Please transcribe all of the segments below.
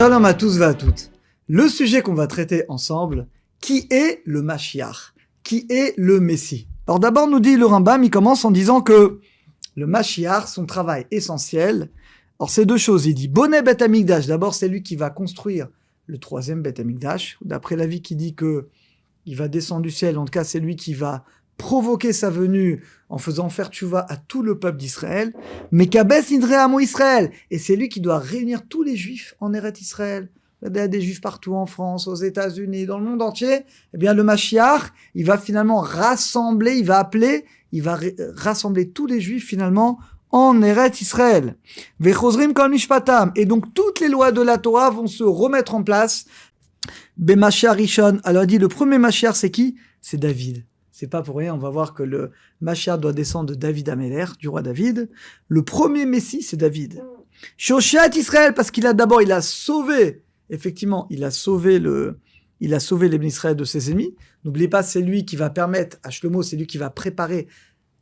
Shalom à tous et à toutes. Le sujet qu'on va traiter ensemble, qui est le Mashiach? Qui est le Messie? Alors d'abord, nous dit le Rambam, il commence en disant que le Mashiach, son travail essentiel, alors c'est deux choses. Il dit Boné Bet Hamikdash. D'abord, c'est lui qui va construire le troisième Bet Hamikdash. D'après l'avis qui dit que il va descendre du ciel, en tout cas, c'est lui qui va provoquer sa venue en faisant faire tchouva à tout le peuple d'Israël. Mais Kabes Nidre Amo Israël. Et c'est lui qui doit réunir tous les juifs en Eretz Israël. Il y a des juifs partout en France, aux États-Unis, dans le monde entier. Eh bien, le Mashiach, il va finalement rassembler, il va rassembler tous les juifs finalement en Eretz Israël. Vechozrim kol mishpatam. Et donc, toutes les lois de la Torah vont se remettre en place. B'Mashiach Rishon. Alors, il dit, le premier Mashiach, c'est qui? C'est David. C'est pas pour rien, on va voir que le Mashiach doit descendre de David Améler, du roi David. Le premier Messie, c'est David. Shoshat Israël, parce qu'il a sauvé, effectivement, il a sauvé les Israël de ses ennemis. N'oubliez pas, c'est lui qui va permettre, à Shlomo, c'est lui qui va préparer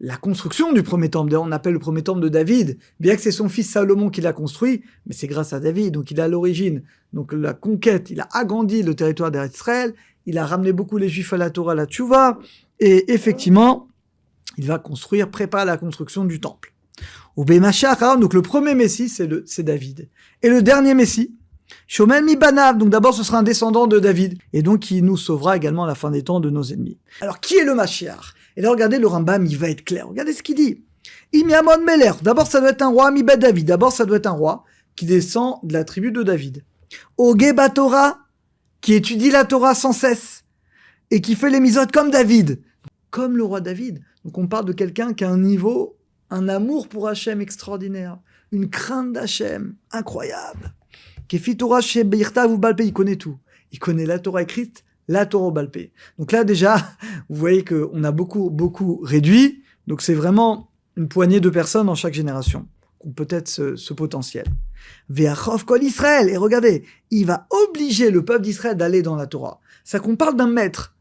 la construction du premier temple. D'ailleurs, on appelle le premier temple de David, bien que c'est son fils Salomon qui l'a construit, mais c'est grâce à David, donc il est à l'origine. Donc la conquête, il a agrandi le territoire d'Israël, il a ramené beaucoup les Juifs à la Torah, à la Tchouva, et effectivement, il va préparer la construction du temple. Au Mashiach, donc le premier Messie, c'est David. Et le dernier Messie, Shomel mi Banav, donc d'abord ce sera un descendant de David, et donc il nous sauvera également à la fin des temps de nos ennemis. Alors qui est le Mashiach? Et là regardez, le Rambam, il va être clair. Regardez ce qu'il dit. Imiamon Meler, d'abord ça doit être un roi, mi Bet David, d'abord ça doit être un roi qui descend de la tribu de David. Oge Batora, qui étudie la Torah sans cesse, et qui fait les misotes comme David, comme le roi David. Donc on parle de quelqu'un qui a un niveau, un amour pour Hachem extraordinaire, une crainte d'Hachem incroyable. Kefi Torah chez Beirtav ou Balpé, il connaît tout. Il connaît la Torah écrite, la Torah au Balpé. Donc là déjà, vous voyez qu'on a beaucoup réduit. Donc c'est vraiment une poignée de personnes dans chaque génération qui ont peut-être ce potentiel. Ve'achov kol Israël. Et regardez, il va obliger le peuple d'Israël d'aller dans la Torah. Ça qu'on parle d'un maître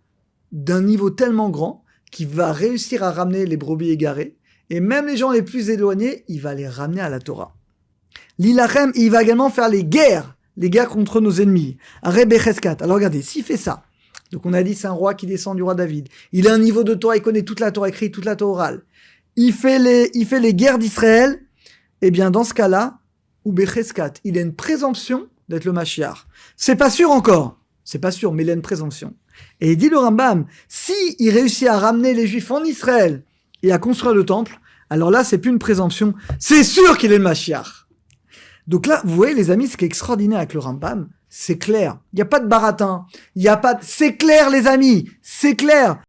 d'un niveau tellement grand qui va réussir à ramener les brebis égarées, et même les gens les plus éloignés, il va les ramener à la Torah. L'Ilachem, il va également faire les guerres contre nos ennemis. Rebecheskat. Alors regardez, s'il fait ça, donc on a dit c'est un roi qui descend du roi David, il a un niveau de Torah, il connaît toute la Torah écrite, toute la Torah orale, il fait les guerres d'Israël, et bien dans ce cas-là, ou Becheskat, il a une présomption d'être le Mashiach. C'est pas sûr encore, mais il a une présomption. Et il dit le Rambam, si il réussit à ramener les Juifs en Israël et à construire le temple, alors là, c'est plus une présomption, c'est sûr qu'il est le Mashiach. Donc là, vous voyez les amis, ce qui est extraordinaire avec le Rambam, c'est clair. Il n'y a pas de baratin, c'est clair les amis, c'est clair.